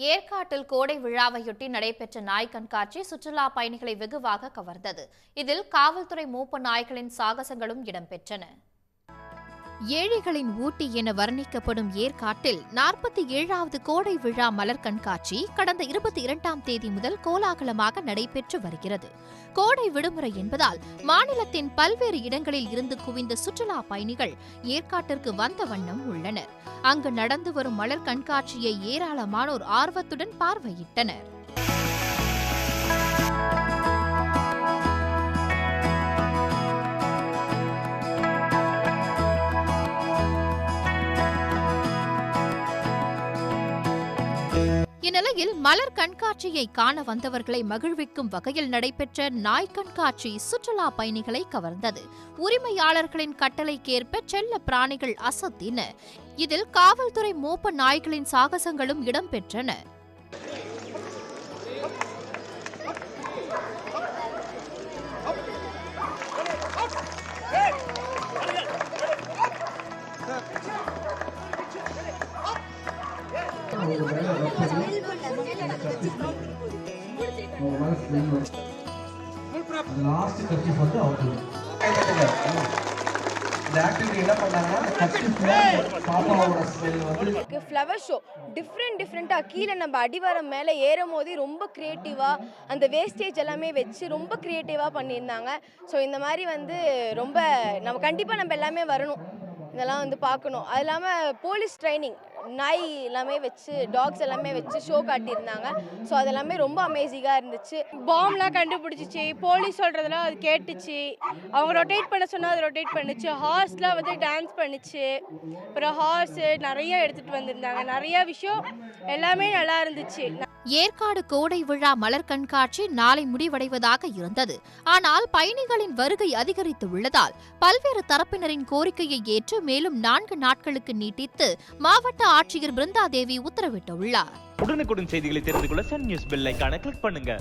ஏற்காட்டில் கோடை விழாவையொட்டி நடைபெற்ற நாய் கண்காட்சி சுற்றுலா பயணிகளை வெகுவாக கவர்ந்தது. இதில் காவல்துறை மூப்ப நாய்களின் சாகசங்களும் இடம்பெற்றன. ஏழைகளின் ஊட்டி என வர்ணிக்கப்படும் ஏற்காட்டில் 47வது கோடை விழா மலர் கண்காட்சி கடந்த 22ஆம் தேதி முதல் கோலாகலமாக நடைபெற்று வருகிறது. கோடை விடுமுறை என்பதால் மாநிலத்தின் பல்வேறு இடங்களில் இருந்து குவிந்த சுற்றுலா பயணிகள் ஏற்காட்டிற்கு வந்த வண்ணம் உள்ளனர். அங்கு நடந்து வரும் மலர் கண்காட்சியை ஏராளமானோர் ஆர்வத்துடன் பார்வையிட்டனர். இந்நிலையில் மலர் கண்காட்சியை காண வந்தவர்களை மகிழ்விக்கும் வகையில் நடைபெற்ற நாய் கண்காட்சி சுற்றுலா பயணிகளை கவர்ந்தது. உரிமையாளர்களின் கட்டளைக்கேற்ப செல்ல பிராணிகள் அசத்தின. இதில் காவல்துறை மோப்ப நாய்களின் சாகசங்களும் இடம்பெற்றன. ஃப்ளவர் ஷோ டிஃப்ரெண்டா கீழே நம்ம அடிவாரம் மேலே ஏறும் போது ரொம்ப கிரியேட்டிவா அந்த வேஸ்டேஜ் எல்லாமே வச்சு ரொம்ப கிரியேட்டிவா பண்ணியிருந்தாங்க. ஸோ இந்த மாதிரி ரொம்ப கண்டிப்பாக நம்ம எல்லாமே வரணும், இதெல்லாம் பார்க்கணும். அது இல்லாமல் போலீஸ் ட்ரைனிங் நாய் எல்லாமே வச்சு டாக்ஸ் எல்லாமே வச்சு ஷோ காட்டியிருந்தாங்க. ஸோ அதெல்லாமே ரொம்ப அமேசிங்காக இருந்துச்சு. பாம்லாம் கண்டுபிடிச்சிச்சு, போலீஸ் சொல்கிறதெல்லாம் அது கேட்டுச்சு, அவங்க ரொட்டேட் பண்ண சொன்னால் அது ரொட்டேட் பண்ணுச்சு, ஹார்ஸ்லாம் டான்ஸ் பண்ணுச்சு, அப்புறம் ஹார்ஸு நிறைய எடுத்துகிட்டு வந்திருந்தாங்க. நிறைய விஷயம் எல்லாமே நல்லா இருந்துச்சு. ஏற்காடு கோடை விழா மலர் கண்காட்சி நாளை முடிவடைவதாக இருந்தது. ஆனால் பயணிகளின் வருகை அதிகரித்து உள்ளதால் பல்வேறு தரப்பினரின் கோரிக்கையை ஏற்று மேலும் 4 நாட்களுக்கு நீட்டித்து மாவட்ட ஆட்சியர் பிருந்தாதேவி உத்தரவிட்டுள்ளார். உடனுக்குடன் செய்திகளை தெரிந்து கொள்ள சன் நியூஸ் பெல் ஐகானை கிளிக் பண்ணுங்க.